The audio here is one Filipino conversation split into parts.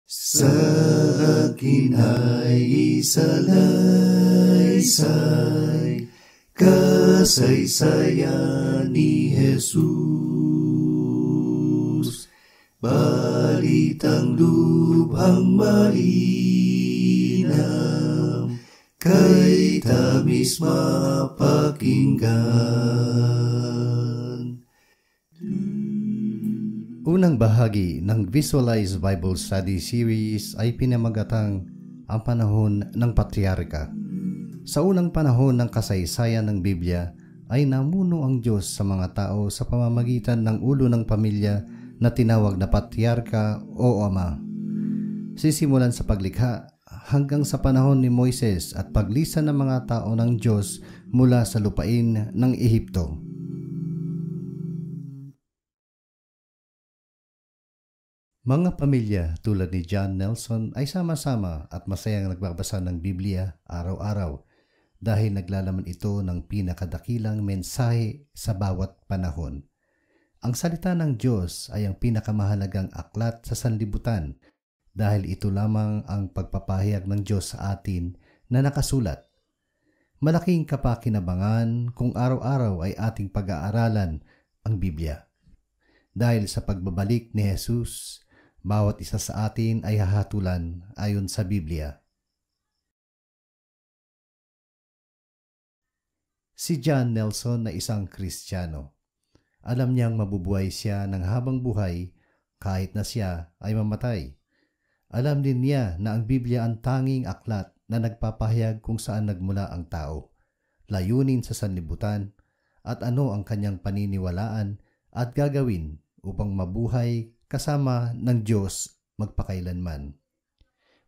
Sa akin ay isalaysay, kasaysayan ni Jesus. Balitang lubhang mainam, kay tamis mapakinggan. Unang bahagi ng Visualize Bible Study Series ay pinamagatang ang panahon ng patriarka. Sa unang panahon ng kasaysayan ng Biblia ay namuno ang Diyos sa mga tao sa pamamagitan ng ulo ng pamilya na tinawag na patriarka o ama. Sisimulan sa paglikha hanggang sa panahon ni Moises at paglisan ng mga tao ng Diyos mula sa lupain ng Ehipto. Mga pamilya tulad ni John Nelson ay sama-sama at masayang nagbabasa ng Biblia araw-araw dahil naglalaman ito ng pinakadakilang mensahe sa bawat panahon. Ang salita ng Diyos ay ang pinakamahalagang aklat sa sanlibutan dahil ito lamang ang pagpapahayag ng Diyos sa atin na nakasulat. Malaking kapakinabangan kung araw-araw ay ating pag-aaralan ang Biblia. Dahil sa pagbabalik ni Jesus, bawat isa sa atin ay hahatulan ayon sa Biblia. Si John Nelson na isang Kristiyano. Alam niyang mabubuhay siya ng habang buhay kahit na siya ay mamatay. Alam din niya na ang Biblia ang tanging aklat na nagpapahayag kung saan nagmula ang tao, layunin sa sanlibutan, at ano ang kanyang paniniwalaan at gagawin upang mabuhay kasama ng Diyos magpakailanman.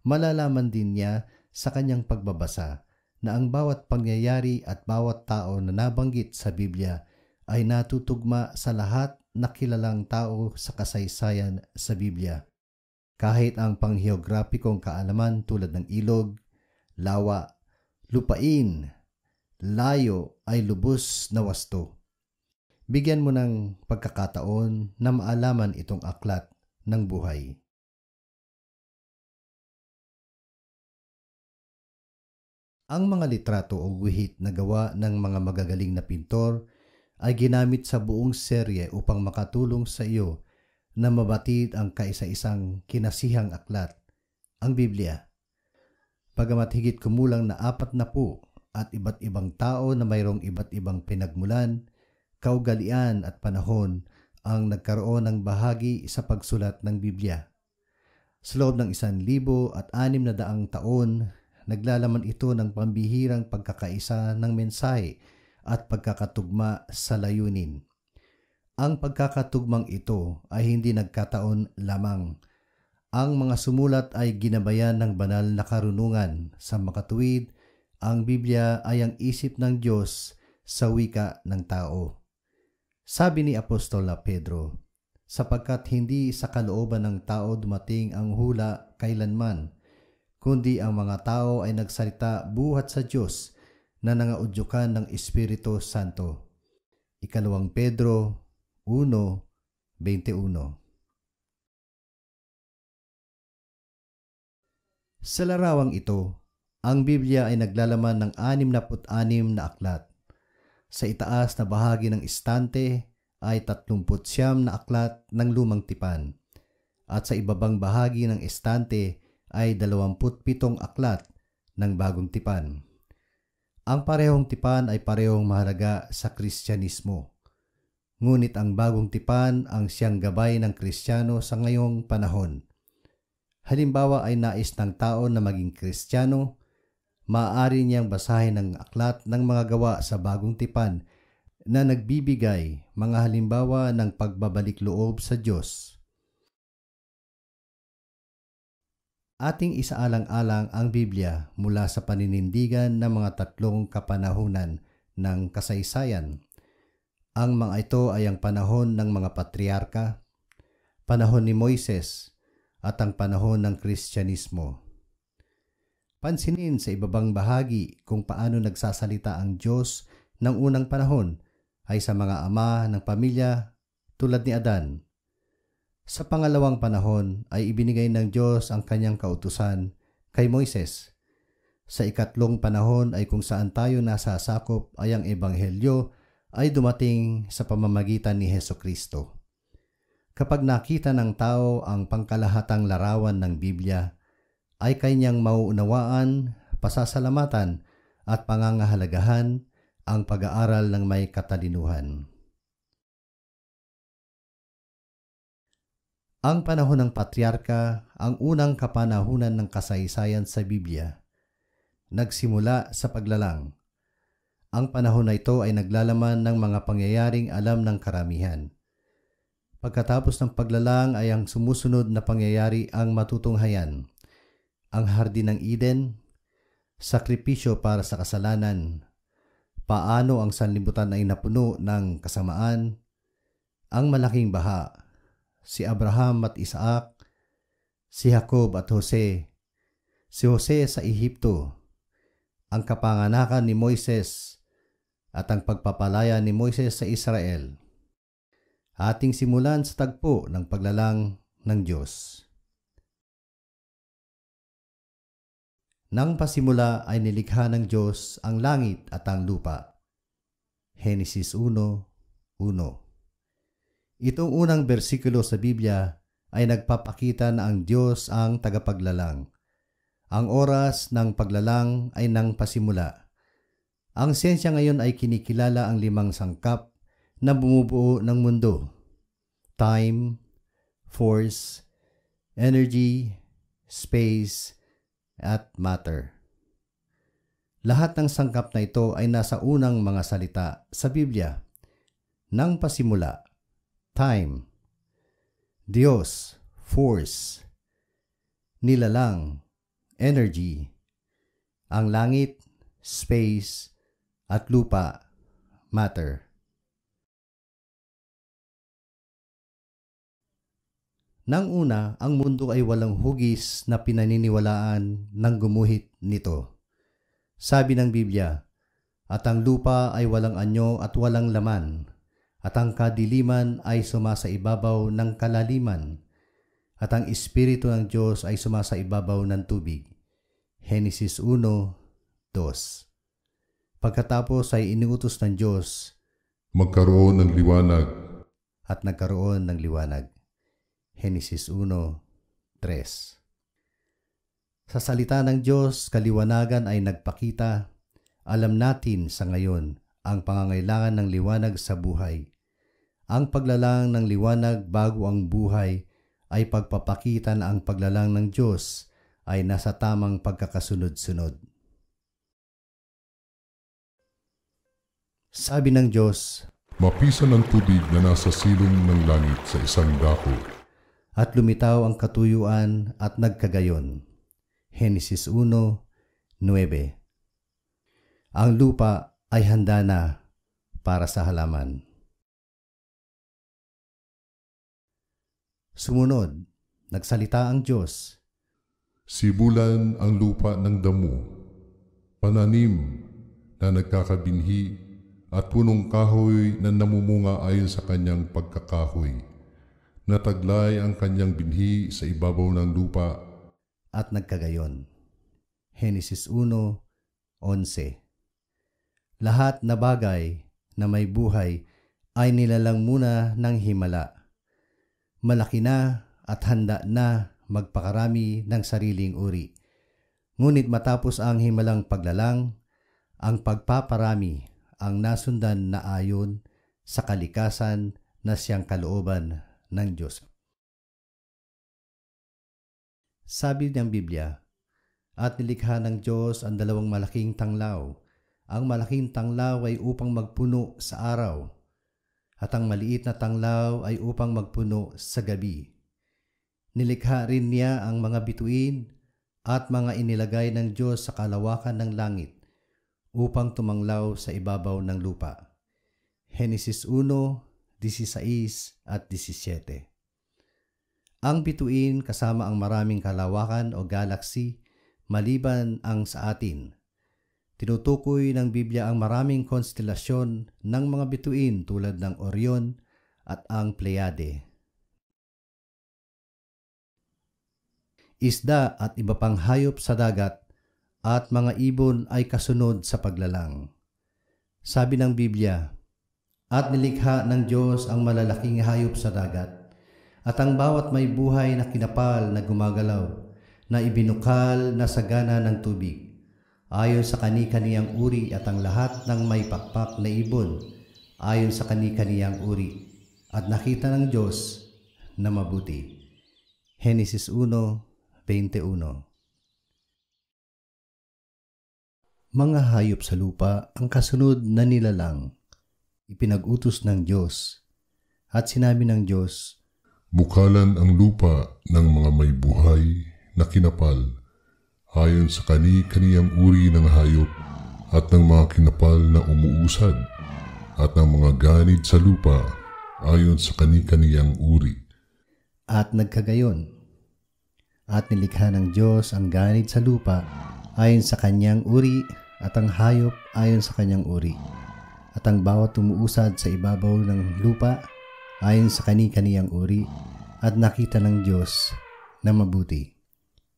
Malalaman din niya sa kanyang pagbabasa na ang bawat pangyayari at bawat tao na nabanggit sa Biblia ay natutugma sa lahat na kilalang tao sa kasaysayan sa Biblia. Kahit ang pangheograpikong kaalaman tulad ng ilog, lawa, lupain, layo ay lubos na wasto. Bigyan mo ng pagkakataon na maalaman itong aklat ng buhay. Ang mga litrato o guhit na gawa ng mga magagaling na pintor ay ginamit sa buong serye upang makatulong sa iyo na mabatid ang kaisa-isang kinasihang aklat, ang Biblia. Bagamat higit kumulang na 40 at iba't ibang tao na mayroong iba't ibang pinagmulan, kaugalian at panahon ang nagkaroon ng bahagi sa pagsulat ng Biblia. Sa loob ng 1,600 taon, naglalaman ito ng pambihirang pagkakaisa ng mensahe at pagkakatugma sa layunin. Ang pagkakatugmang ito ay hindi nagkataon lamang. Ang mga sumulat ay ginabayan ng banal na karunungan. Sa makatuwid, ang Biblia ay ang isip ng Diyos sa wika ng tao. Sabi ni Apostol na Pedro, sapagkat hindi sa kalooban ng tao dumating ang hula kailanman, kundi ang mga tao ay nagsalita buhat sa Diyos na nangaudyukan ng Espiritu Santo. 2 Pedro 1:21. Sa larawang ito, ang Biblia ay naglalaman ng 66 na aklat. Sa itaas na bahagi ng istante ay 39 na aklat ng lumang tipan at sa ibabang bahagi ng istante ay 27 aklat ng bagong tipan. Ang parehong tipan ay parehong mahalaga sa Kristyanismo. Ngunit ang bagong tipan ang siyang gabay ng Kristiyano sa ngayong panahon. Halimbawa ay nais ng tao na maging Kristiyano, maaari niyang basahin ang aklat ng mga gawa sa bagong tipan na nagbibigay mga halimbawa ng pagbabalik loob sa Diyos. Ating isaalang-alang ang Biblia mula sa paninindigan ng mga 3 kapanahunan ng kasaysayan. Ang mga ito ay ang panahon ng mga patriarka, panahon ni Moises, at ang panahon ng Kristyanismo. Pansinin sa ibabang bahagi kung paano nagsasalita ang Diyos ng unang panahon ay sa mga ama ng pamilya tulad ni Adan. Sa pangalawang panahon ay ibinigay ng Diyos ang kanyang kautusan kay Moises. Sa ikatlong panahon ay kung saan tayo nasasakop ay ang ebanghelyo ay dumating sa pamamagitan ni Hesukristo. Kapag nakita ng tao ang pangkalahatang larawan ng Biblia, ay kanyang mauunawaan, pasasalamatan at pangangahalagahan ang pag-aaral ng may katalinuhan. Ang panahon ng patriarka, ang unang kapanahunan ng kasaysayan sa Biblia, nagsimula sa paglalang. Ang panahon na ito ay naglalaman ng mga pangyayaring alam ng karamihan. Pagkatapos ng paglalang ay ang sumusunod na pangyayari ang matutunghayan. Ang Hardin ng Eden, sakripisyo para sa kasalanan, paano ang sanlibutan ay napuno ng kasamaan, ang malaking baha, si Abraham at Isaac, si Jacob at Jose, si Jose sa Ehipto, ang kapanganakan ni Moises at ang pagpapalaya ni Moises sa Israel. Ating simulan sa tagpo ng paglalang ng Diyos. Nang pasimula ay nilikha ng Diyos ang langit at ang lupa. Henesis 1:1. Itong unang bersikulo sa Biblia ay nagpapakita na ang Diyos ang tagapaglalang. Ang oras ng paglalang ay nang pasimula. Ang siyensya ngayon ay kinikilala ang 5 sangkap na bumubuo ng mundo: time, force, energy, space, at matter. Lahat ng sangkap na ito ay nasa unang mga salita sa Biblia. Nang pasimula, time, Diyos, force, nilalang, energy, ang langit, space, at lupa, matter. Nang una, ang mundo ay walang hugis na pinaniniwalaan ng gumuhit nito. Sabi ng Biblia, at ang lupa ay walang anyo at walang laman, at ang kadiliman ay sumasaibabaw ng kalaliman, at ang Espiritu ng Diyos ay sumasaibabaw ng tubig. Henesis 1:2. Pagkatapos ay iniutos ng Diyos, magkaroon ng liwanag, at nagkaroon ng liwanag. Henesis 1:3. Sa salita ng Diyos, kaliwanagan ay nagpakita. Alam natin sa ngayon ang pangangailangan ng liwanag sa buhay. Ang paglalang ng liwanag bago ang buhay ay pagpapakita na ang paglalang ng Diyos ay nasa tamang pagkakasunod-sunod. Sabi ng Diyos, mapisan ang tubig na nasa silong ng langit sa isang dako, at lumitaw ang katuyuan at nagkagayon. Henesis 1:9. Ang lupa ay handa na para sa halaman. Sumunod, nagsalita ang Diyos, sibulan ang lupa ng damo, pananim na nagkakabinhi at punong kahoy na namumunga ayon sa kanyang pagkakahoy. Nataglay ang kanyang binhi sa ibabaw ng lupa, at nagkagayon. Henesis 1:11. Lahat na bagay na may buhay ay nilalang muna ng himala. Malaki na at handa na magpakarami ng sariling uri. Ngunit matapos ang himalang paglalang, ang pagpaparami ang nasundan na ayon sa kalikasan na siyang kalooban ng Diyos. Sabi ng Biblia, at nilikha ng Diyos ang 2 malaking tanglaw. Ang malaking tanglaw ay upang magpuno sa araw, at ang maliit na tanglaw ay upang magpuno sa gabi. Nilikha rin niya ang mga bituin at mga inilagay ng Diyos sa kalawakan ng langit upang tumanglaw sa ibabaw ng lupa. Henesis 1:16 at 17. Ang bituin kasama ang maraming kalawakan o galaxy maliban ang sa atin. Tinutukoy ng Biblia ang maraming konstelasyon ng mga bituin tulad ng Orion at ang Pleiade. isda at iba pang hayop sa dagat, at mga ibon ay kasunod sa paglalang. Sabi ng Biblia, at nilikha ng Diyos ang malalaking hayop sa dagat, at ang bawat may buhay na kinapal na gumagalaw, na ibinukal na sagana ng tubig, ayon sa kani-kaniyang uri, at ang lahat ng may pakpak na ibon, ayon sa kani-kaniyang uri, at nakita ng Diyos na mabuti. Henesis 1:21. Mga hayop sa lupa ang kasunod na nilalang, ipinag-utos ng Diyos, at sinabi ng Diyos, bukalan ang lupa ng mga may buhay na kinapal, ayon sa kani-kaniyang uri ng hayop, at ng mga kinapal na umuusad, at ng mga ganid sa lupa, ayon sa kani-kaniyang uri. At nagkagayon. At nilikha ng Diyos ang ganid sa lupa, ayon sa kanyang uri, at ang hayop ayon sa kanyang uri, at ang bawat umuusad sa ibabaw ng lupa, ayon sa kani-kaniyang uri, at nakita ng Diyos na mabuti.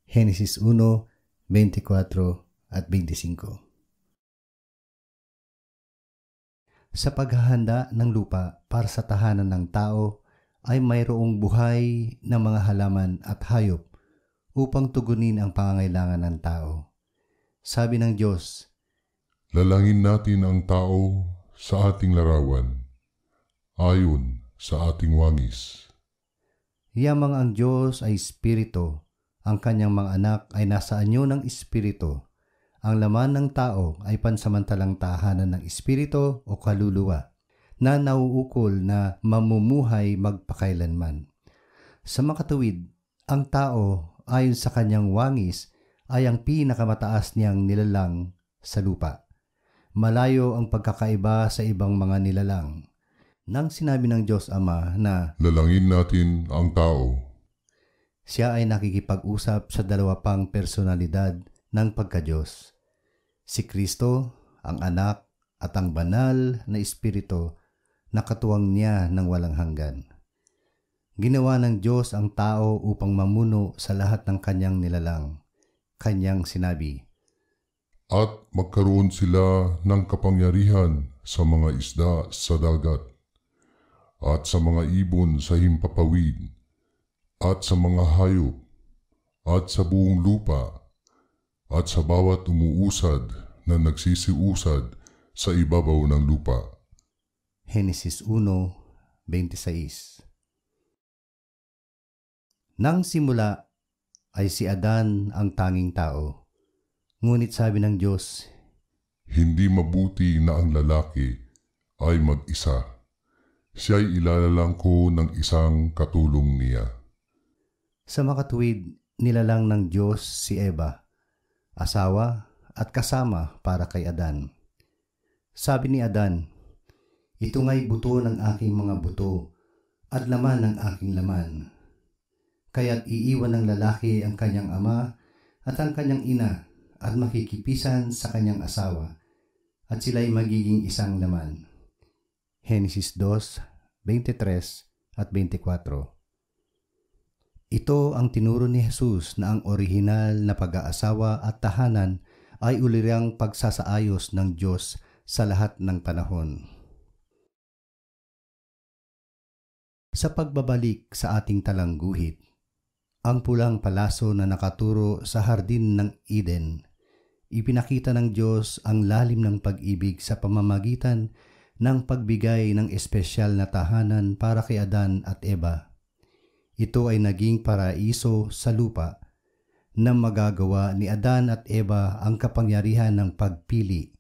Henesis 1:24 at 25. Sa paghahanda ng lupa para sa tahanan ng tao ay mayroong buhay na mga halaman at hayop upang tugunin ang pangangailangan ng tao. Sabi ng Diyos, lalangin natin ang tao sa ating larawan, ayon sa ating wangis. Yamang ang Diyos ay espiritu, ang kanyang mga anak ay nasa anyo ng espiritu. Ang laman ng tao ay pansamantalang tahanan ng espiritu o kaluluwa, na nauukol na mamumuhay magpakailanman. Sa makatuwid, ang tao ayon sa kanyang wangis ay ang pinakamataas niyang nilalang sa lupa. Malayo ang pagkakaiba sa ibang mga nilalang. Nang sinabi ng Diyos Ama na lalangin natin ang tao, siya ay nakikipag-usap sa dalawa pang personalidad ng pagka-Diyos. Si Kristo, ang anak, at ang banal na espiritu na katuwang niya ng walang hanggan. Ginawa ng Diyos ang tao upang mamuno sa lahat ng kanyang nilalang. Kanyang sinabi, at magkaroon sila ng kapangyarihan sa mga isda sa dagat, at sa mga ibon sa himpapawid, at sa mga hayop, at sa buong lupa, at sa bawat umuusad na nagsisiusad sa ibabaw ng lupa. Henesis 1:26. Nang simula ay si Adan ang tanging tao. Ngunit sabi ng Diyos, hindi mabuti na ang lalaki ay mag-isa. Siya'y ilalalang ko ng isang katulong niya. Sa makatuwid, nilalang ng Diyos si Eva, asawa at kasama para kay Adan. Sabi ni Adan, ito nga'y buto ng aking mga buto at laman ng aking laman. Kaya't iiwan ng lalaki ang kanyang ama at ang kanyang ina at makikipisan sa kanyang asawa at sila'y magiging isang laman. Henesis 2:23 at 24. Ito ang tinuro ni Jesus na ang orihinal na pag-aasawa at tahanan ay ulirang pagsasaayos ng Diyos sa lahat ng panahon. Sa pagbabalik sa ating talangguhit, ang pulang palaso na nakaturo sa hardin ng Eden, ipinakita ng Diyos ang lalim ng pag-ibig sa pamamagitan ng pagbigay ng espesyal na tahanan para kay Adan at Eva. Ito ay naging paraiso sa lupa na magagawa ni Adan at Eva ang kapangyarihan ng pagpili.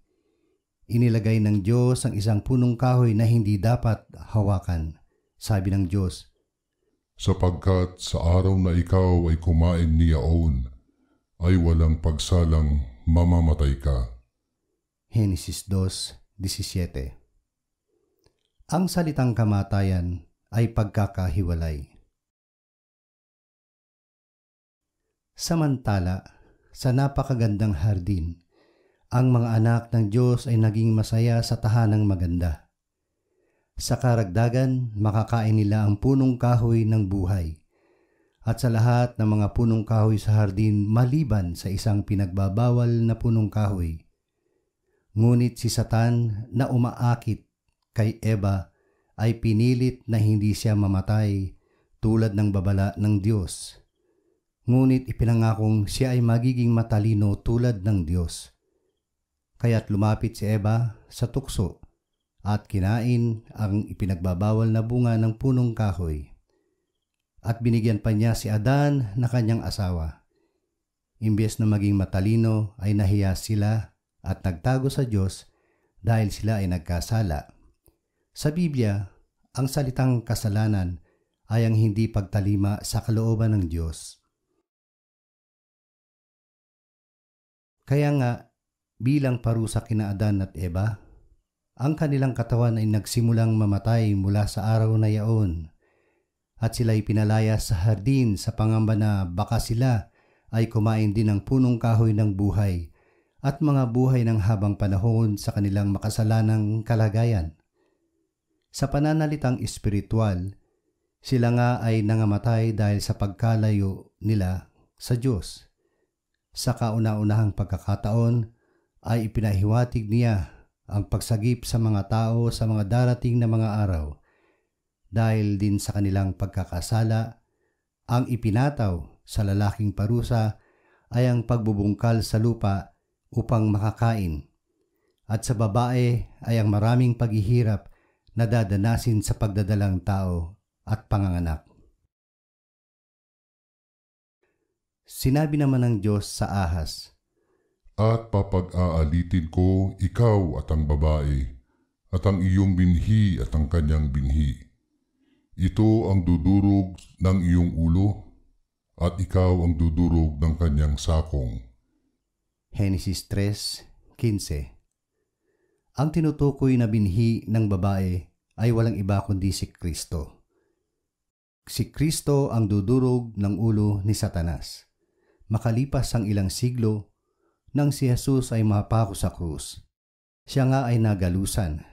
Inilagay ng Diyos ang isang punong kahoy na hindi dapat hawakan. Sabi ng Diyos, sapagkat sa araw na ikaw ay kumain niyaon, ay walang pagsalang mamamatay ka. Henesis 2:17. Ang salitang kamatayan ay pagkakahiwalay. Samantala, sa napakagandang hardin, ang mga anak ng Diyos ay naging masaya sa tahanang maganda. Sa karagdagan, makakain nila ang punong kahoy ng buhay, at sa lahat ng mga punong kahoy sa hardin maliban sa isang pinagbabawal na punong kahoy. Ngunit si Satan na umaakit kay Eva ay pinilit na hindi siya mamatay tulad ng babala ng Diyos. Ngunit ipinangakong siya ay magiging matalino tulad ng Diyos. Kaya't lumapit si Eva sa tukso at kinain ang ipinagbabawal na bunga ng punong kahoy. At binigyan pa niya si Adan na kanyang asawa. Imbes na maging matalino ay nahiya sila at nagtago sa Diyos dahil sila ay nagkasala. Sa Biblia, ang salitang kasalanan ay ang hindi pagtalima sa kalooban ng Diyos. Kaya nga, bilang parusa kina Adan at Eva, ang kanilang katawan ay nagsimulang mamatay mula sa araw na yaon. At sila'y pinalaya sa hardin sa pangamba na baka sila ay kumain din ng punong kahoy ng buhay at mga buhay ng habang panahon sa kanilang makasalanang kalagayan. Sa pananalitang espiritual, sila nga ay nangamatay dahil sa pagkalayo nila sa Diyos. Sa kauna-unahang pagkakataon ay ipinahiwatig niya ang pagsagip sa mga tao sa mga darating na mga araw. Dahil din sa kanilang pagkakasala, ang ipinataw sa lalaking parusa ay ang pagbubungkal sa lupa upang makakain, at sa babae ay ang maraming paghihirap na dadanasin sa pagdadalang tao at panganganak. Sinabi naman ng Diyos sa ahas, At papag-aalitin ko ikaw at ang babae, at ang iyong binhi at ang kanyang binhi. Ito ang dudurog ng iyong ulo, at ikaw ang dudurog ng kanyang sakong. Henesis 3:15. Ang tinutukoy na binhi ng babae ay walang iba kundi si Kristo. Si Kristo ang dudurog ng ulo ni Satanas. Makalipas ang ilang siglo, nang si Jesus ay mapako sa krus, siya nga ay nagalusan.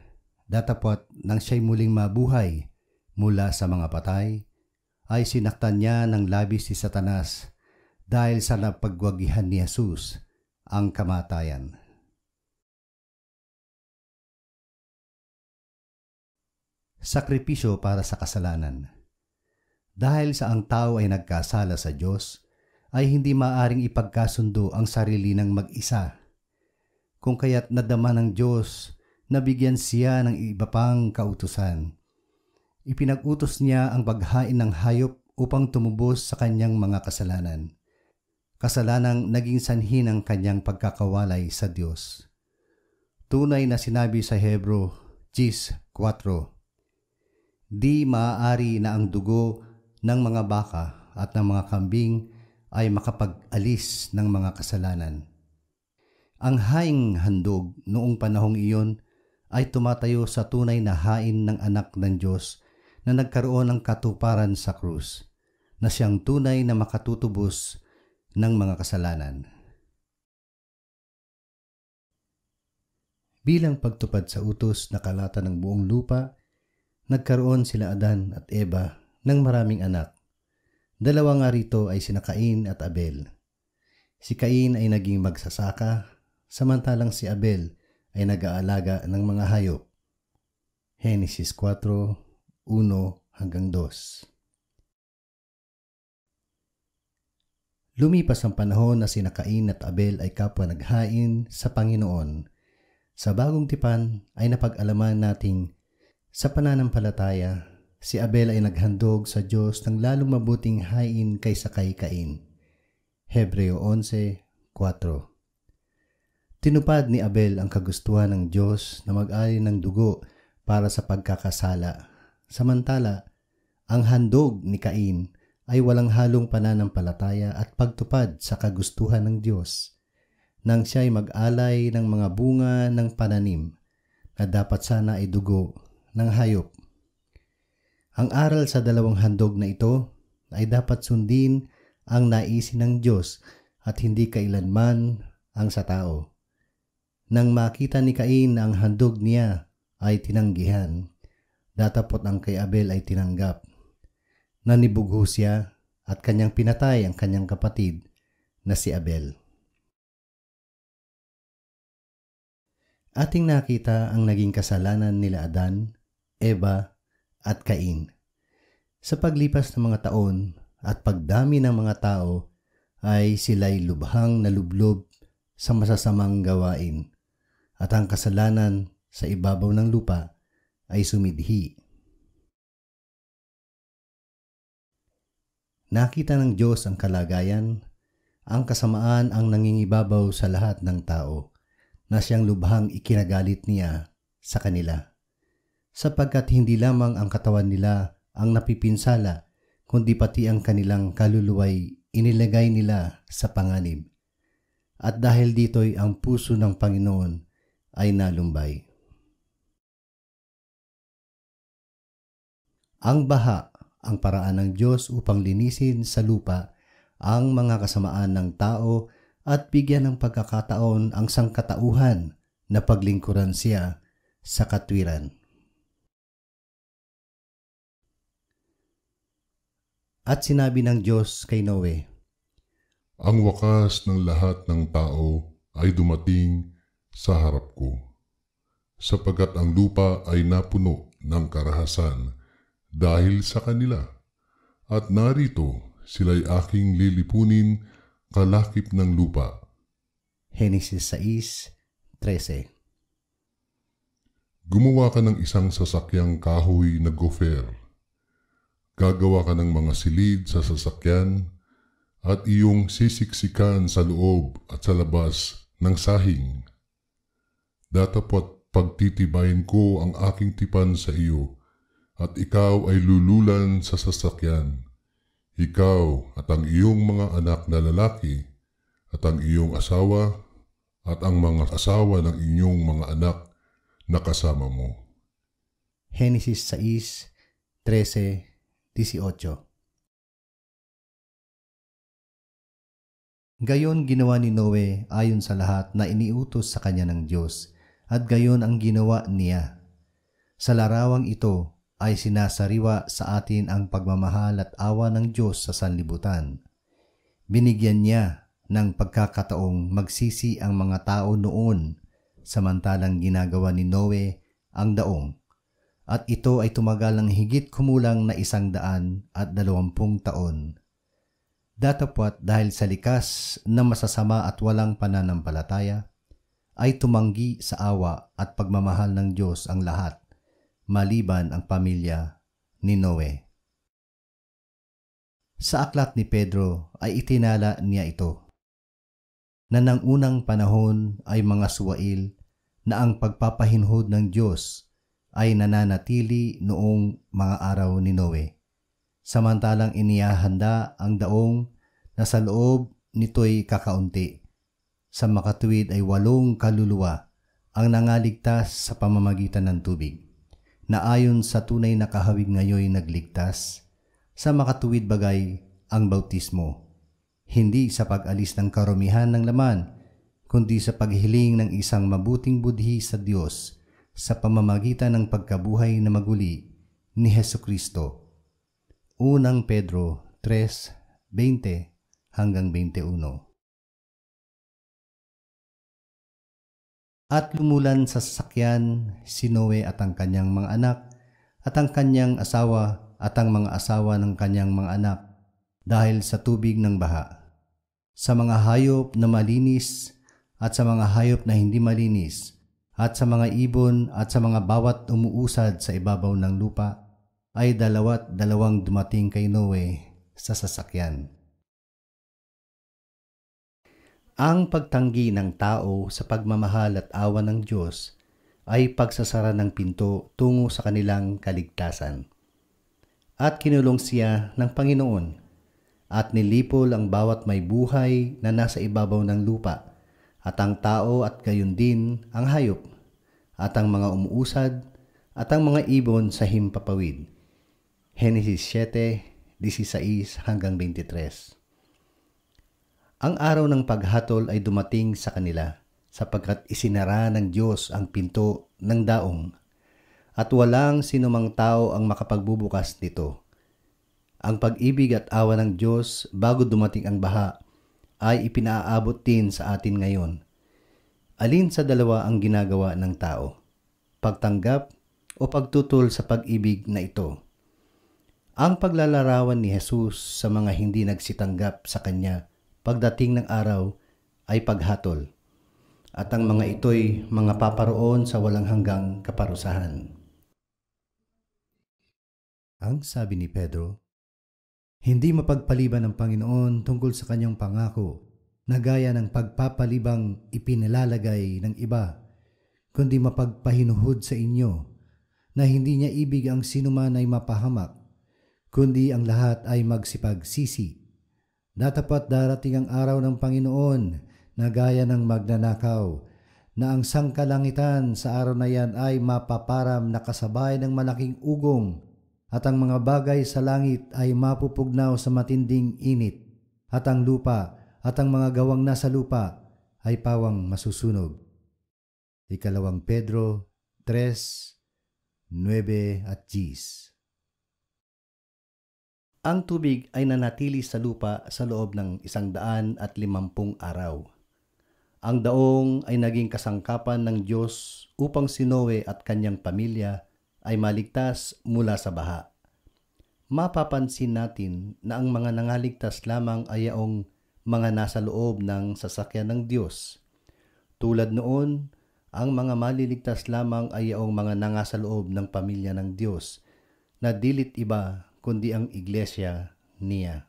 Datapwat nang siya'y muling mabuhay mula sa mga patay, ay sinaktan niya ng labis si Satanas dahil sa napagwagihan ni Jesus ang kamatayan. Sakripisyo para sa kasalanan. Dahil sa ang tao ay nagkasala sa Diyos, ay hindi maaring ipagkasundo ang sarili ng mag-isa. Kung kaya't nadama ng Diyos na bigyan siya ng iba pang kautusan. Ipinag-utos niya ang paghain ng hayop upang tumubos sa kanyang mga kasalanan. Kasalanang naging sanhi ng kanyang pagkakawalay sa Diyos. Tunay na sinabi sa Hebreo 10:4, Di maaari na ang dugo ng mga baka at ng mga kambing ay makapag-alis ng mga kasalanan. Ang haing handog noong panahong iyon ay tumatayo sa tunay na hain ng anak ng Diyos na nagkaroon ng katuparan sa krus, na siyang tunay na makatutubos ng mga kasalanan. Bilang pagtupad sa utos na kalata ng buong lupa, nagkaroon sila Adan at Eva ng maraming anak. Dalawa nga rito ay sina Cain at Abel. Si Cain ay naging magsasaka, samantalang si Abel ay nag-aalaga ng mga hayop. Henesis 4:1-2. Lumipas ang panahon na sina Cain at Abel ay kapwa naghain sa Panginoon. Sa bagong tipan ay napag-alaman nating sa pananampalataya, si Abel ay naghandog sa Diyos ng lalong mabuting hain kaysa kay Cain. Hebreo 11:4. Tinupad ni Abel ang kagustuhan ng Diyos na mag-alay ng dugo para sa pagkakasala. Samantala, ang handog ni Cain ay walang halong pananampalataya at pagtupad sa kagustuhan ng Diyos, nang siya ay mag-alay ng mga bunga ng pananim na dapat sana ay dugo ng hayop. Ang aral sa dalawang handog na ito ay dapat sundin ang naisin ng Diyos at hindi kailanman ang sa tao. Nang makita ni Cain na ang handog niya ay tinanggihan, datapot ang kay Abel ay tinanggap. Nanibugho siya at kanyang pinatay ang kanyang kapatid na si Abel. Ating nakita ang naging kasalanan nila Adan, Eva at Cain. Sa paglipas ng mga taon at pagdami ng mga tao ay sila'y lubhang nalublob sa masasamang gawain at ang kasalanan sa ibabaw ng lupa ay sumidhi. Nakita ng Diyos ang kalagayan, ang kasamaan ang nangingibabaw sa lahat ng tao na siyang lubhang ikinagalit niya sa kanila. Sapagkat hindi lamang ang katawan nila ang napipinsala, kundi pati ang kanilang kaluluway inilagay nila sa panganib. At dahil dito'y ang puso ng Panginoon ay nalumbay. Ang baha, ang paraan ng Diyos upang linisin sa lupa ang mga kasamaan ng tao at bigyan ng pagkakataon ang sangkatauhan na paglingkuran siya sa katwiran. At sinabi ng Diyos kay Noe, Ang wakas ng lahat ng tao ay dumating sa harap ko, sapagkat ang lupa ay napuno ng karahasan dahil sa kanila, at narito sila'y aking lilipunin kalakip ng lupa. Henesis 6:13. Gumawa ka ng isang sasakyang kahoy na gofer. Gagawa ka ng mga silid sa sasakyan at iyong sisiksikan sa loob at sa labas ng sahing. Datapwat pagtitibayin ko ang aking tipan sa iyo at ikaw ay lululan sa sasakyan. Ikaw at ang iyong mga anak na lalaki at ang iyong asawa at ang mga asawa ng inyong mga anak na kasama mo. Henesis 6:13-18. Gayon ginawa ni Noe ayon sa lahat na iniutos sa kanya ng Diyos, at gayon ang ginawa niya. Sa larawang ito ay sinasariwa sa atin ang pagmamahal at awa ng Diyos sa sanlibutan. Binigyan niya ng pagkakataong magsisi ang mga tao noon, samantalang ginagawa ni Noe ang daong. At ito ay tumagal ng higit kumulang na 120 taon. Datapwat dahil sa likas na masasama at walang pananampalataya, ay tumanggi sa awa at pagmamahal ng Diyos ang lahat, maliban ang pamilya ni Noe. Sa aklat ni Pedro ay itinala niya ito, na nang unang panahon ay mga suwail na ang pagpapahinhod ng Diyos ay nananatili noong mga araw ni Noe, samantalang inihahanda ang daong na sa loob nito'y kakaunti. Sa makatuwid ay 8 kaluluwa ang nangaligtas sa pamamagitan ng tubig, na ayon sa tunay na kahawig ngayoy nagligtas. Sa makatuwid bagay ang bautismo, hindi sa pag-alis ng karumihan ng laman, kundi sa paghiling ng isang mabuting budhi sa Diyos sa pamamagitan ng pagkabuhay na maguli ni Hesukristo. Unang Pedro 3:20-21. At lumulan sa sasakyan si Noe at ang kanyang mga anak, at ang kanyang asawa at ang mga asawa ng kanyang mga anak, dahil sa tubig ng baha. Sa mga hayop na malinis at sa mga hayop na hindi malinis, at sa mga ibon at sa mga bawat umuusad sa ibabaw ng lupa, ay 22 dumating kay Noe sa sasakyan. Ang pagtanggi ng tao sa pagmamahal at awa ng Diyos ay pagsasara ng pinto tungo sa kanilang kaligtasan. At kinulong siya ng Panginoon at nilipol ang bawat may buhay na nasa ibabaw ng lupa, at ang tao at gayon din ang hayop, at ang mga umuusad at ang mga ibon sa himpapawid. Henesis 7:16-23. Ang araw ng paghatol ay dumating sa kanila, sapagkat isinara ng Diyos ang pinto ng daong, at walang sinumang tao ang makapagbubukas nito. Ang pag-ibig at awa ng Diyos bago dumating ang baha ay ipinaaabot din sa atin ngayon. Alin sa dalawa ang ginagawa ng tao? Pagtanggap o pagtutol sa pag-ibig na ito? Ang paglalarawan ni Jesus sa mga hindi nagsitanggap sa Kanya pagdating ng araw ay paghatol, at ang mga ito'y mga paparoon sa walang hanggang kaparusahan. Ang sabi ni Pedro, hindi mapagpaliban ng Panginoon tungkol sa Kanyang pangako na gaya ng pagpapalibang ipinilalagay ng iba, kundi mapagpahinuhod sa inyo na hindi niya ibig ang sinuman ay mapahamak, kundi ang lahat ay magsipagsisi. Datapat darating ang araw ng Panginoon na gaya ng magnanakaw, na ang sangkalangitan sa araw na yan ay mapaparam na kasabay ng malaking ugong, at ang mga bagay sa langit ay mapupugnaw sa matinding init, at ang lupa at ang mga gawang nasa lupa ay pawang masusunog. 2 Pedro 3:9 at 10. Ang tubig ay nanatili sa lupa sa loob ng 150 araw. Ang daong ay naging kasangkapan ng Diyos upang si Noe at kanyang pamilya ay maligtas mula sa baha. Mapapansin natin na ang mga nangaligtas lamang ay yaong mga nasa loob ng sasakyan ng Diyos. Tulad noon, ang mga maliligtas lamang ay yaong mga nangasa loob ng pamilya ng Diyos na dilit iba kundi ang iglesia niya.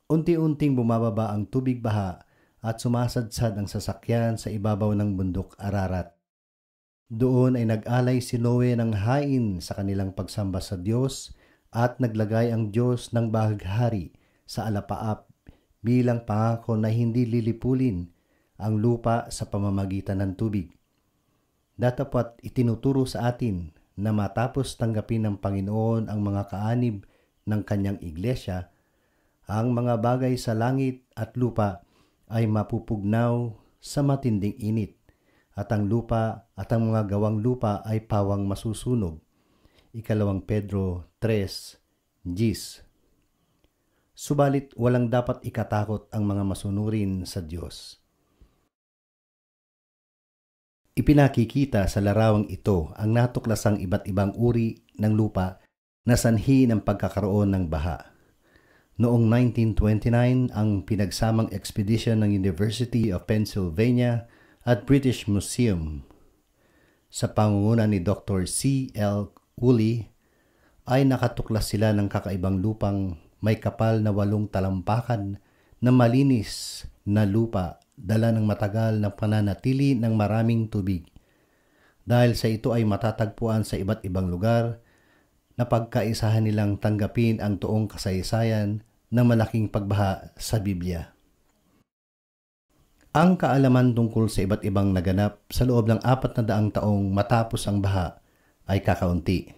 Unti-unting bumababa ang tubig baha at sumasadsad ang sasakyan sa ibabaw ng bundok Ararat. Doon ay nag-alay si Noe ng hain sa kanilang pagsamba sa Diyos at naglagay ang Diyos ng bahaghari sa alapaap bilang pangako na hindi lilipulin ang lupa sa pamamagitan ng tubig. Datapat itinuturo sa atin na matapos tanggapin ng Panginoon ang mga kaanib ng kanyang iglesia, ang mga bagay sa langit at lupa ay mapupugnaw sa matinding init, at ang lupa at ang mga gawang lupa ay pawang masusunog. 2 Pedro 3:10. Subalit walang dapat ikatakot ang mga masunurin sa Diyos. Ipinakikita sa larawang ito ang natuklasang iba't ibang uri ng lupa na sanhi ng pagkakaroon ng baha. Noong 1929, ang pinagsamang expedition ng University of Pennsylvania at British Museum sa pangunguna ni Dr. C.L. Woolley ay nakatuklas sila ng kakaibang lupang may kapal na 8 talampakan na malinis na lupa dala ng matagal na pananatili ng maraming tubig. Dahil sa ito ay matatagpuan sa iba't ibang lugar na pagkaisahan nilang tanggapin ang tuong kasaysayan ng malaking pagbaha sa Biblia. Ang kaalaman tungkol sa iba't ibang naganap sa loob ng 400 taong matapos ang baha ay kakaunti.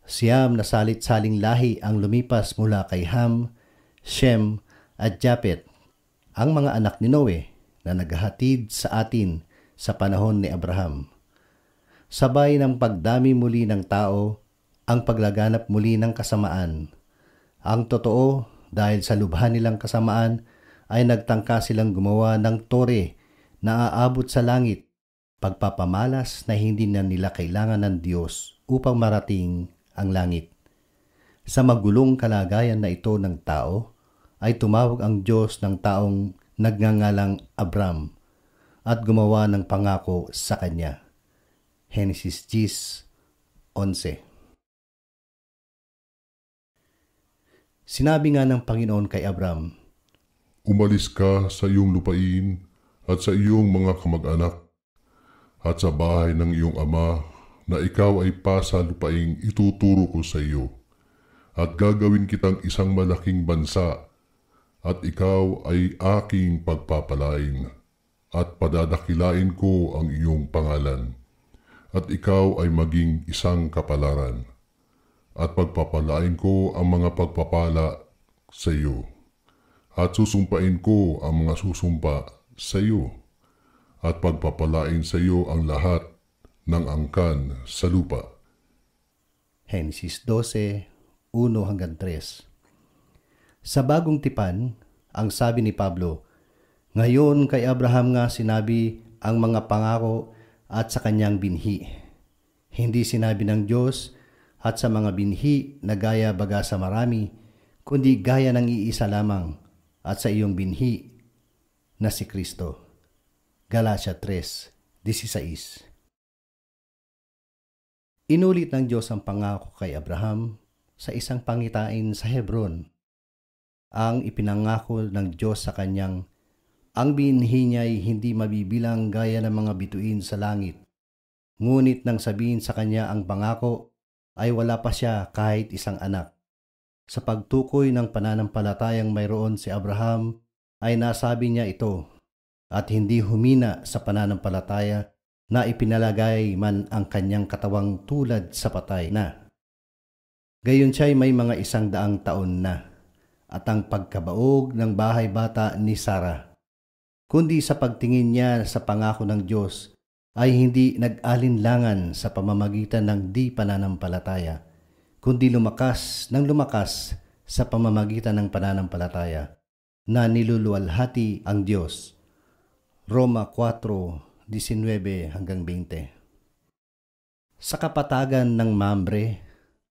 9 na salit-saling lahi ang lumipas mula kay Ham, Shem at Japet, ang mga anak ni Noe na naghahatid sa atin sa panahon ni Abraham. Sabay ng pagdami muli ng tao, ang paglaganap muli ng kasamaan. Ang totoo, dahil sa lubha nilang kasamaan, ay nagtangka silang gumawa ng tore na aabot sa langit, pagpapamalas na hindi na nila kailangan ng Diyos upang marating ang langit. Sa magulong kalagayan na ito ng tao, ay tumawag ang Diyos ng taong nagngangalang Abram at gumawa ng pangako sa kanya. Genesis 10:11. Sinabi nga ng Panginoon kay Abram, Umalis ka sa iyong lupain at sa iyong mga kamag-anak at sa bahay ng iyong ama na ikaw ay pasalupaing ituturo ko sa iyo, at gagawin kitang isang malaking bansa, at ikaw ay aking pagpapalain, at padadakilain ko ang iyong pangalan, at ikaw ay maging isang kapalaran, at pagpapalain ko ang mga pagpapala sa iyo, at susumpain ko ang mga susumpa sa iyo, at pagpapalain sa iyo ang lahat ng angkan sa lupa. Henesis 12:1-3. Sa bagong tipan, ang sabi ni Pablo, ngayon kay Abraham nga sinabi ang mga pangako at sa kanyang binhi. Hindi sinabi ng Diyos at sa mga binhi na gaya baga sa marami, kundi gaya ng iisa lamang at sa iyong binhi na si Kristo. Galatia 3:16. Inulit ng Diyos ang pangako kay Abraham sa isang pangitain sa Hebron. Ang ipinangako ng Diyos sa kanyang, ang binhi niya ay hindi mabibilang gaya ng mga bituin sa langit. Ngunit nang sabihin sa kanya ang pangako, ay wala pa siya kahit isang anak. Sa pagtukoy ng pananampalatayang mayroon si Abraham, ay nasabi niya ito, at hindi humina sa pananampalataya na ipinalagay man ang kanyang katawang tulad sa patay na. Gayon siya'y may mga 100 taon na, at ang pagkabaog ng bahay bata ni Sarah. Kundi sa pagtingin niya sa pangako ng Diyos, ay hindi nag-alinlangan sa pamamagitan ng di pananampalataya, kundi lumakas sa pamamagitan ng pananampalataya, na niluluwalhati ang Diyos. Roma 4:19-20. Sa kapatagan ng mambre,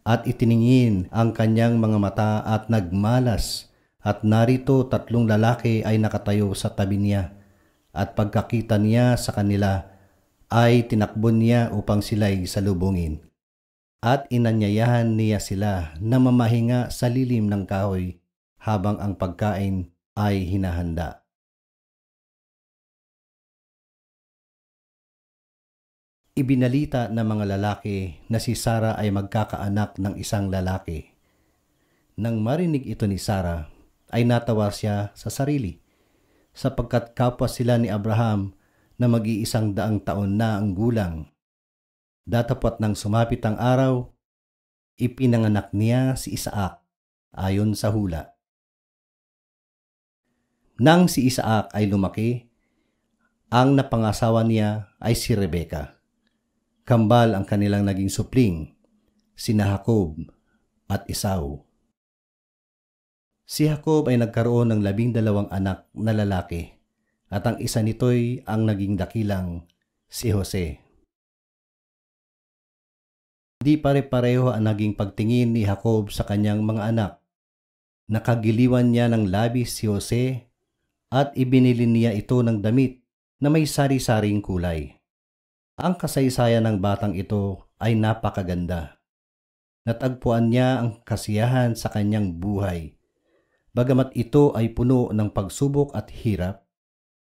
at itiningin ang kanyang mga mata at nagmalas, at narito 3 lalaki ay nakatayo sa tabi niya, at pagkakita niya sa kanila, ay tinakbon niya upang sila'y salubungin. At inanyayahan niya sila na mamahinga sa lilim ng kahoy habang ang pagkain ay hinahanda. Ibinalita ng mga lalaki na si Sarah ay magkakaanak ng isang lalaki. Nang marinig ito ni Sarah, ay natawa siya sa sarili, sapagkat kapwa sila ni Abraham na mag-100 taon na ang gulang. Datapwat nang sumapit ang araw, ipinanganak niya si Isaac ayon sa hula. Nang si Isaac ay lumaki, ang napangasawa niya ay si Rebeka. Kambal ang kanilang naging supling, sina Jacob at Esau. Si Jacob ay nagkaroon ng 12 anak na lalaki, at ang isa nito'y ang naging dakilang si Jose. Di pare-pareho ang naging pagtingin ni Jacob sa kanyang mga anak. Nakagiliwan niya ng labis si Jose at ibinili niya ito ng damit na may sari-saring kulay. Ang kasaysayan ng batang ito ay napakaganda. Natagpuan niya ang kasiyahan sa kanyang buhay, bagamat ito ay puno ng pagsubok at hirap,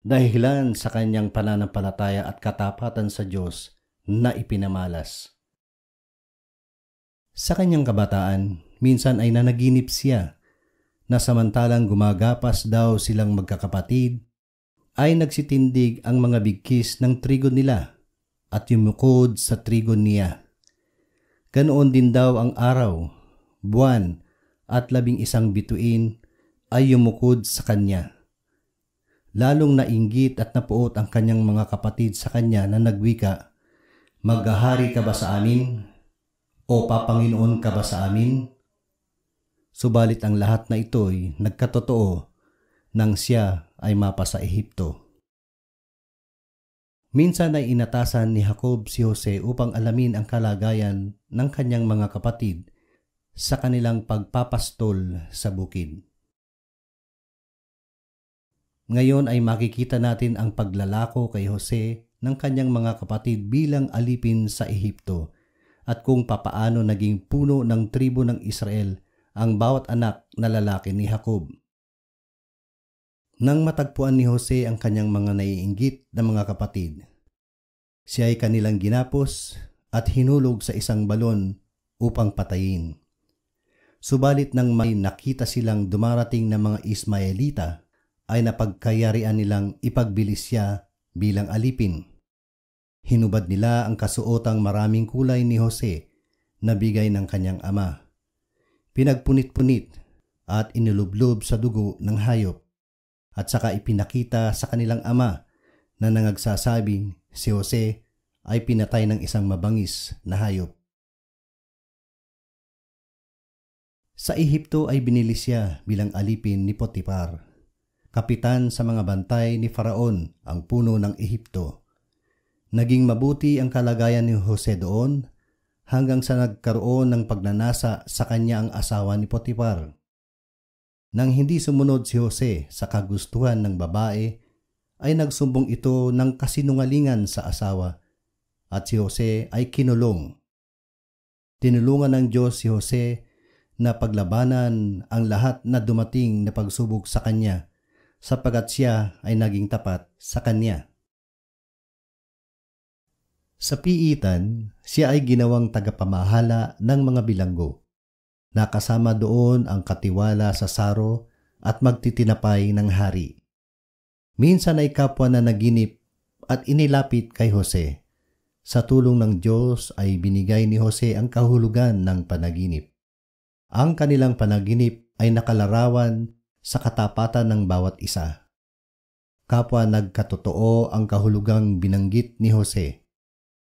dahilan sa kanyang pananampalataya at katapatan sa Diyos na ipinamalas. Sa kanyang kabataan, minsan ay nanaginip siya na samantalang gumagapas daw silang magkakapatid, ay nagsitindig ang mga bigkis ng trigo nila at yumukod sa trigo niya. Ganoon din daw ang araw, buwan at 11 bituin ay yumukod sa kanya. Lalong nainggit at napuot ang kanyang mga kapatid sa kanya na nagwika, "Maghahari ka ba sa amin? O papanginoon ka ba sa amin?" Subalit ang lahat na ito'y nagkatotoo nang siya ay mapa sa Ehipto. Minsan ay inatasan ni Jacob si Jose upang alamin ang kalagayan ng kanyang mga kapatid sa kanilang pagpapastol sa bukid. Ngayon ay makikita natin ang paglalako kay Jose ng kanyang mga kapatid bilang alipin sa Ehipto, at kung papaano naging puno ng tribo ng Israel ang bawat anak na lalaki ni Jacob. Nang matagpuan ni Jose ang kanyang mga naiinggit na mga kapatid, siya ay kanilang ginapos at hinulog sa isang balon upang patayin. Subalit nang may nakita silang dumarating na mga Ismaelita, ay napagkayarian nilang ipagbilis siya bilang alipin. Hinubad nila ang kasuotang maraming kulay ni Jose na bigay ng kanyang ama. Pinagpunit-punit at inilublob sa dugo ng hayop, at saka ipinakita sa kanilang ama na nangagsasabing si Jose ay pinatay ng isang mabangis na hayop. Sa Ehipto ay binili siya bilang alipin ni Potifar, kapitan sa mga bantay ni Faraon, ang puno ng Ehipto. Naging mabuti ang kalagayan ni Jose doon hanggang sa nagkaroon ng pagnanasa sa kanya ang asawa ni Potifar. Nang hindi sumunod si Jose sa kagustuhan ng babae, ay nagsumbong ito ng kasinungalingan sa asawa at si Jose ay kinulong. Tinulungan ng Diyos si Jose na paglabanan ang lahat na dumating na pagsubok sa kanya sapagkat siya ay naging tapat sa kanya. Sa piitan, siya ay ginawang tagapamahala ng mga bilanggo. Nakasama doon ang katiwala sa saro at magtitinapay ng hari. Minsan ay kapwa na naginip at inilapit kay Jose. Sa tulong ng Diyos ay binigay ni Jose ang kahulugan ng panaginip. Ang kanilang panaginip ay nakalarawan sa katapatan ng bawat isa. Kapwa nagkatotoo ang kahulugang binanggit ni Jose.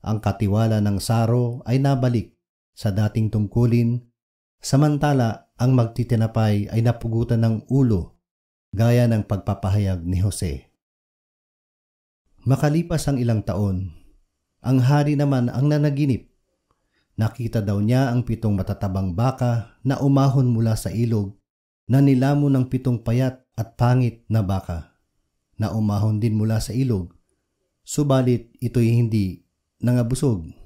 Ang katiwala ng saro ay nabalik sa dating tungkulin, samantala ang magtitinapay ay napugutan ng ulo gaya ng pagpapahayag ni Jose. Makalipas ang ilang taon, ang hari naman ang nanaginip. Nakita daw niya ang 7 matatabang baka na umahon mula sa ilog na nilamon ng 7 payat at pangit na baka na umahon din mula sa ilog, subalit ito'y hindi nangabusog.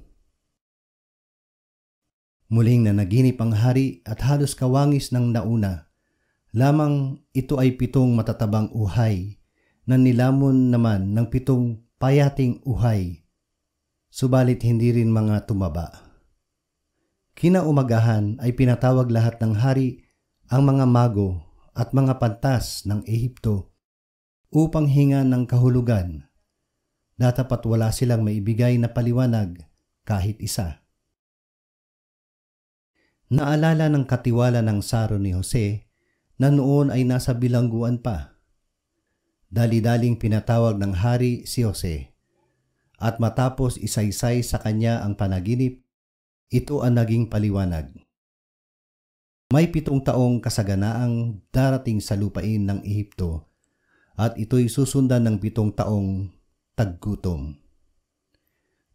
Muling nanaginip ang hari at halos kawangis ng nauna. Lamang ito ay 7 matatabang uhay na nilamon naman ng 7 payating uhay, subalit hindi rin mga tumaba. Kinaumagahan ay pinatawag lahat ng hari ang mga mago at mga pantas ng Ehipto upang hinga ng kahulugan. Datapat wala silang maibigay na paliwanag kahit isa. Naalala ng katiwala ng saro ni Jose na noon ay nasa bilangguan pa. Dali-daling pinatawag ng hari si Jose at matapos isaysay sa kanya ang panaginip, ito ang naging paliwanag. May 7 taong kasaganaang darating sa lupain ng Ehipto at ito'y susundan ng 7 taong taggutom.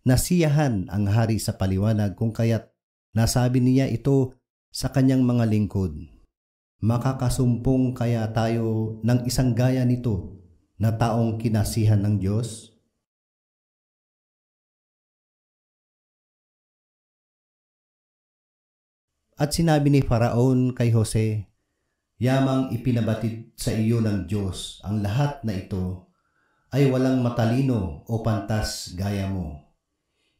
Nasiyahan ang hari sa paliwanag kung kaya't nasabi niya ito sa kanyang mga lingkod. Makakasumpong kaya tayo ng isang gaya nito na taong kinasihan ng Diyos? At sinabi ni Faraon kay Jose, "Yamang ipinabatid sa iyo ng Diyos ang lahat na ito ay walang matalino o pantas gaya mo.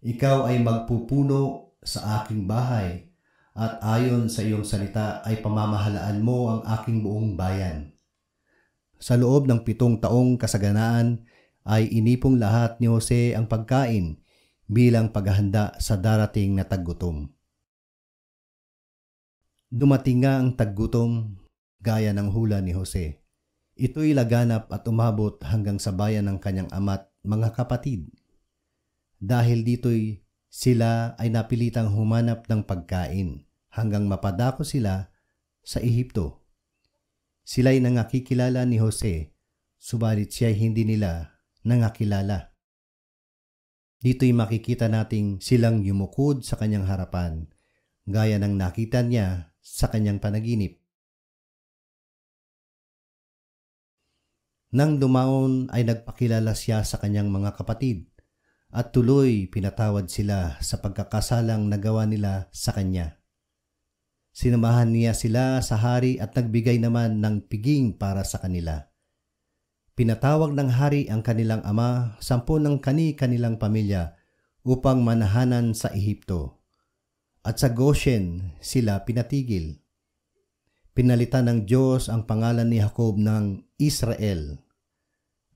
Ikaw ay magpupuno sa aking bahay at ayon sa iyong salita ay pamamahalaan mo ang aking buong bayan." Sa loob ng 7 taong kasaganaan ay inipong lahat ni Jose ang pagkain bilang paghahanda sa darating na taggutom. Dumating nga ang taggutom gaya ng hula ni Jose. Ito'y laganap at umabot hanggang sa bayan ng kanyang ama't mga kapatid. Dahil dito'y sila ay napilitang humanap ng pagkain hanggang mapadako sila sa Ehipto. Sila'y nangakikilala ni Jose, subalit siya'y hindi nila nangakilala. Dito'y makikita nating silang yumukod sa kanyang harapan, gaya ng nakita niya sa kanyang panaginip. Nang dumaon ay nagpakilala siya sa kanyang mga kapatid at tuloy pinatawad sila sa pagkakasalang nagawa nila sa kanya. Sinamahan niya sila sa hari at nagbigay naman ng piging para sa kanila. Pinatawag ng hari ang kanilang ama, 10 ng kanilang pamilya upang manahanan sa Ehipto. At sa Goshen sila pinatigil. Pinalitan ng Diyos ang pangalan ni Jacob ng Israel.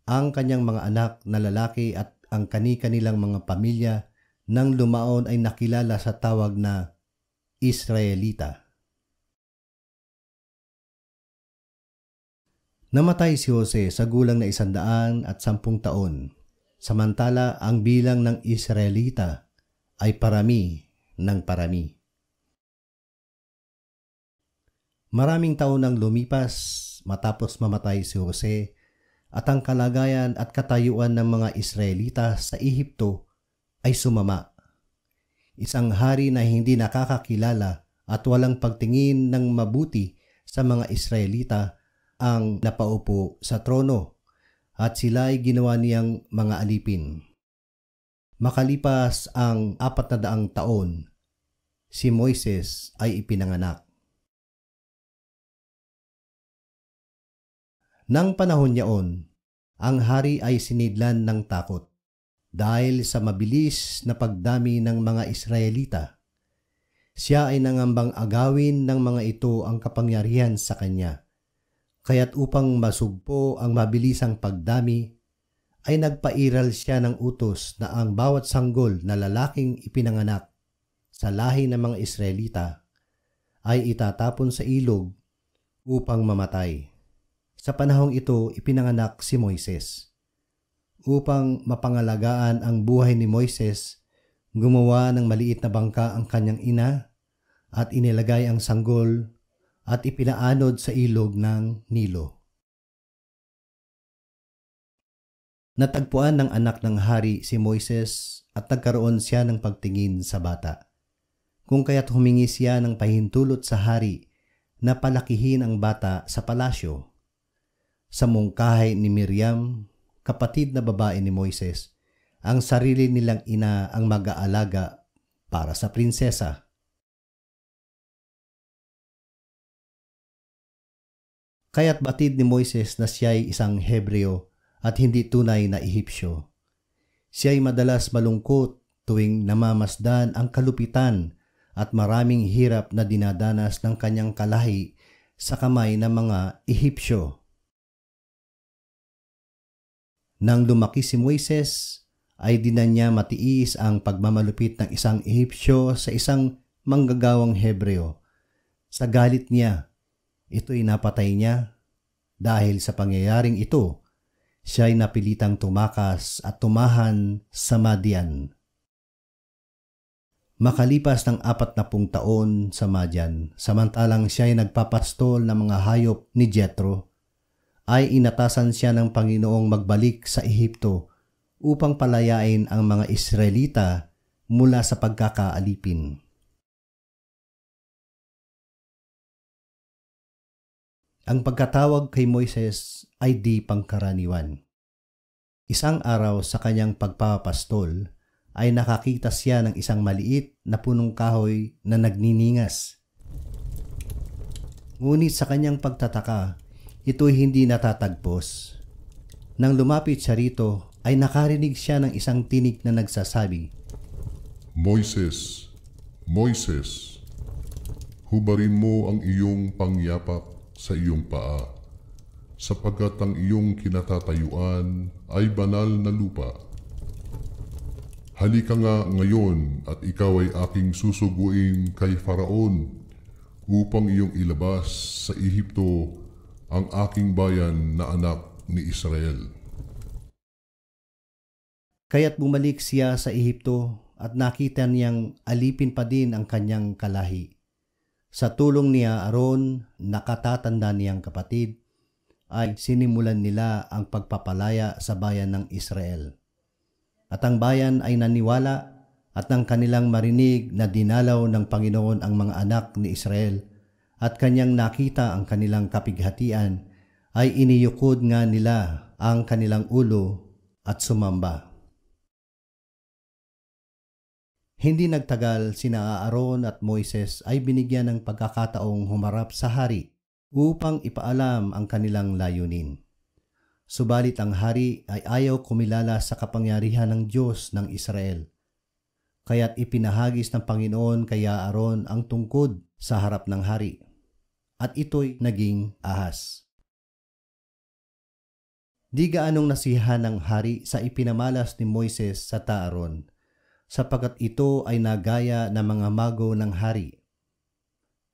Ang kanyang mga anak na lalaki at ang kanilang mga pamilya nang lumaon ay nakilala sa tawag na Israelita. Namatay si Jose sa gulang na 110 taon, samantala ang bilang ng Israelita ay parami ng parami. Maraming taon nang lumipas matapos mamatay si Jose at ang kalagayan at katayuan ng mga Israelita sa Ehipto ay sumama. Isang hari na hindi nakakakilala at walang pagtingin ng mabuti sa mga Israelita ang napaupo sa trono at sila ay ginawa niyang mga alipin. Makalipas ang 400 taon, si Moises ay ipinanganak. Nang panahon niyaon, ang hari ay sinidlan ng takot dahil sa mabilis na pagdami ng mga Israelita. Siya ay nangambang agawin ng mga ito ang kapangyarihan sa kanya. Kaya't upang masugpo ang mabilisang pagdami, ay nagpairal siya ng utos na ang bawat sanggol na lalaking ipinanganak sa lahi ng mga Israelita ay itatapon sa ilog upang mamatay. Sa panahong ito, ipinanganak si Moises. Upang mapangalagaan ang buhay ni Moises, gumawa ng maliit na bangka ang kanyang ina at inilagay ang sanggol at ipinaanod sa ilog ng Nilo. Natagpuan ng anak ng hari si Moises at nagkaroon siya ng pagtingin sa bata. Kung kaya't humingi siya ng pahintulot sa hari na palakihin ang bata sa palasyo. Sa mungkahi ni Miriam, kapatid na babae ni Moises, ang sarili nilang ina ang mag-aalaga para sa prinsesa. Kaya't batid ni Moises na siya'y isang Hebreo at hindi tunay na Ehipsyo. Siya'y madalas malungkot tuwing namamasdan ang kalupitan at maraming hirap na dinadanas ng kanyang kalahi sa kamay ng mga Ehipsyo. Nang lumaki si Moises, ay di na niya matiis ang pagmamalupit ng isang Ehipsyo sa isang manggagawang Hebreo. Sa galit niya, ito'y napatay niya. Dahil sa pangyayaring ito, siya'y napilitang tumakas at tumahan sa Madian. Makalipas ng 40 taon sa Madian, samantalang siya'y nagpapastol ng mga hayop ni Jethro, ay inatasan siya ng Panginoong magbalik sa Ehipto upang palayain ang mga Israelita mula sa pagkakaalipin. Ang pagkatawag kay Moises ay di pangkaraniwan. Isang araw sa kanyang pagpapastol ay nakakita siya ng isang maliit na punong kahoy na nagniningas. Ngunit sa kanyang pagtataka, ito'y hindi natatagpos. Nang lumapit siya rito, ay nakarinig siya ng isang tinig na nagsasabi, Moises, Moises, hubarin mo ang iyong pangyapak sa iyong paa, sapagkat ang iyong kinatatayuan ay banal na lupa. Halika nga ngayon at ikaw ay aking susuguin kay Faraon upang iyong ilabas sa Ehipto ang aking bayan na anak ni Israel. Kaya't bumalik siya sa Ehipto at nakita niyang alipin pa din ang kanyang kalahi. Sa tulong niya Aaron, nakatatanda niyang kapatid, ay sinimulan nila ang pagpapalaya sa bayan ng Israel. At ang bayan ay naniwala at nang kanilang marinig na dinalaw ng Panginoon ang mga anak ni Israel at kanyang nakita ang kanilang kapighatian, ay iniyukod nga nila ang kanilang ulo at sumamba. Hindi nagtagal, sina Aaron at Moises ay binigyan ng pagkakataong humarap sa hari upang ipaalam ang kanilang layunin. Subalit ang hari ay ayaw kumilala sa kapangyarihan ng Diyos ng Israel. Kaya't ipinahagis ng Panginoon kay Aaron ang tungkod sa harap ng hari, at ito'y naging ahas. Di gaanong nasiyahan ng hari sa ipinamalas ni Moises sa Aaron, sapagkat ito ay nagaya ng mga mago ng hari.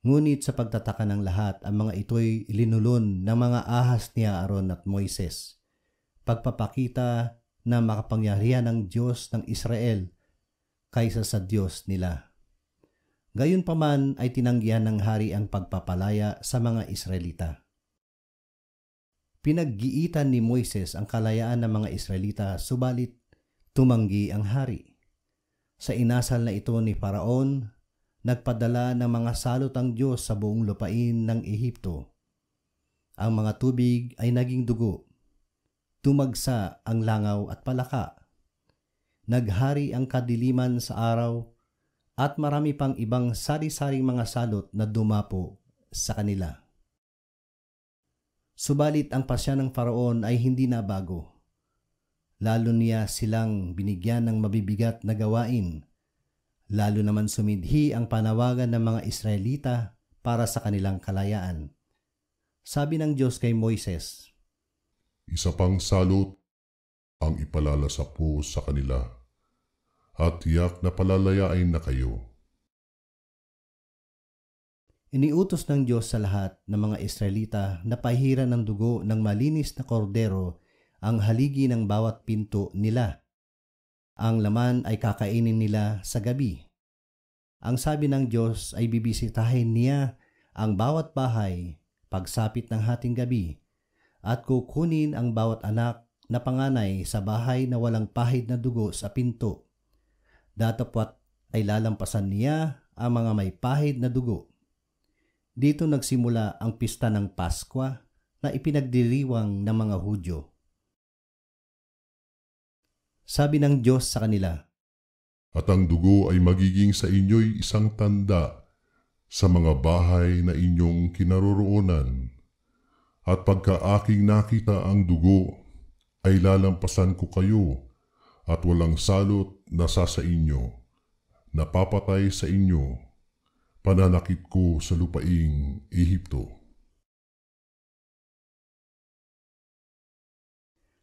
Ngunit sa pagtataka ng lahat, ang mga ito'y linulun ng mga ahas ni Aaron at Moises, pagpapakita na makapangyarihan ng Diyos ng Israel kaysa sa Diyos nila. Gayunpaman ay tinanggihan ng hari ang pagpapalaya sa mga Israelita. Pinaggiitan ni Moises ang kalayaan ng mga Israelita, subalit tumanggi ang hari. Sa inasal na ito ni Faraon, nagpadala ng mga salot ang Diyos sa buong lupain ng Ehipto. Ang mga tubig ay naging dugo. Tumagsa ang langaw at palaka. Naghari ang kadiliman sa araw at marami pang ibang sari-saring mga salot na dumapo sa kanila. Subalit ang pasya ng Faraon ay hindi nabago. Lalo niya silang binigyan ng mabibigat na gawain. Lalo naman sumidhi ang panawagan ng mga Israelita para sa kanilang kalayaan. Sabi ng Diyos kay Moises, Isa pang salot ang ipalalasapo sa kanila, at tiyak na palalayain na kayo. Iniutos ng Diyos sa lahat ng mga Israelita na pahiran ng dugo ng malinis na kordero ang haligi ng bawat pinto nila. Ang laman ay kakainin nila sa gabi. Ang sabi ng Diyos ay bibisitahin niya ang bawat bahay pagsapit ng hating gabi at kukunin ang bawat anak na panganay sa bahay na walang pahid na dugo sa pinto. Datapwat ay lalampasan niya ang mga may pahid na dugo. Dito nagsimula ang pista ng Paskwa na ipinagdiriwang ng mga Hudyo. Sabi ng Diyos sa kanila, At ang dugo ay magiging sa inyo'y isang tanda sa mga bahay na inyong kinaroroonan. At pagka aking nakita ang dugo, ay lalampasan ko kayo at walang salot na sa inyo, napapatay sa inyo. Pananakit ko sa lupaing Ehipto.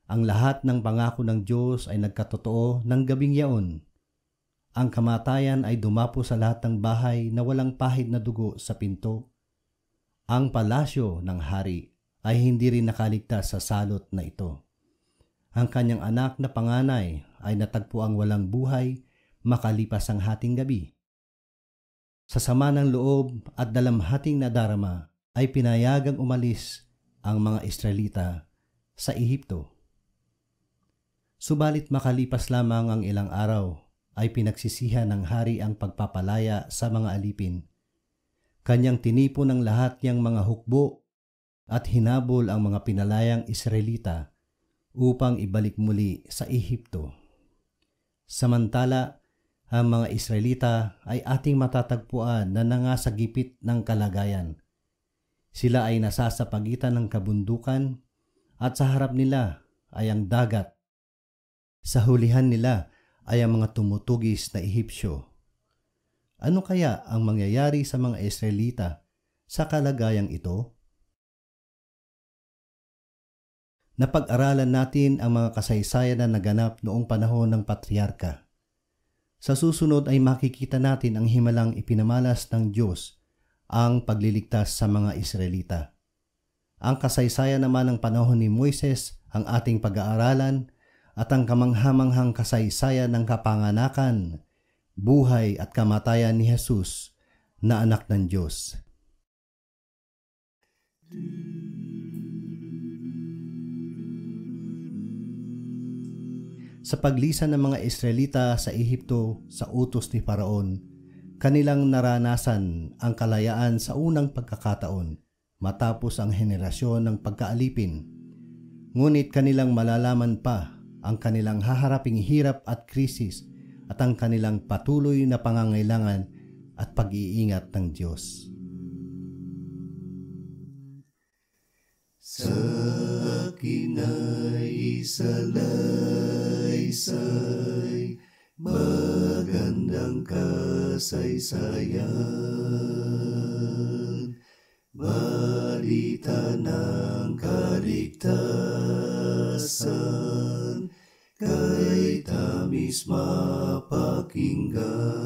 Ang lahat ng pangako ng Diyos ay nagkatotoo ng gabing yaon. Ang kamatayan ay dumapo sa lahat ng bahay na walang pahid na dugo sa pinto. Ang palasyo ng hari ay hindi rin nakaligtas sa salot na ito. Ang kanyang anak na panganay ay natagpuang walang buhay makalipas ang hating gabi. Sa sama ng loob at dalamhating nadarama ay pinayagang umalis ang mga Israelita sa Ehipto. Subalit makalipas lamang ang ilang araw ay pinagsisihan ng hari ang pagpapalaya sa mga alipin. Kanyang tinipon ng lahat niyang mga hukbo at hinabol ang mga pinalayang Israelita upang ibalik muli sa Ehipto. Samantala, ang mga Israelita ay ating matatagpuan na nangasagipit ng kalagayan. Sila ay nasa sa pagitan ng kabundukan at sa harap nila ay ang dagat. Sa hulihan nila ay ang mga tumutugis na Ehipsyo. Ano kaya ang mangyayari sa mga Israelita sa kalagayang ito? Napag-aralan natin ang mga kasaysayan na naganap noong panahon ng patriarka. Sa susunod ay makikita natin ang himalang ipinamalas ng Diyos ang pagliligtas sa mga Israelita. Ang kasaysayan naman ng panahon ni Moises ang ating pag-aaralan at ang kamanghamanghang kasaysayan ng kapanganakan, buhay at kamatayan ni Jesus na anak ng Diyos. Sa paglisan ng mga Israelita sa Ehipto sa utos ni Faraon, kanilang naranasan ang kalayaan sa unang pagkakataon matapos ang henerasyon ng pagkaalipin. Ngunit kanilang malalaman pa ang kanilang haharaping hirap at krisis at ang kanilang patuloy na pangangailangan at pag-iingat ng Diyos. Sa akin ay salaysay, magandang kasaysayan, balita ng kaligtasan, kay tamis mapakinggan.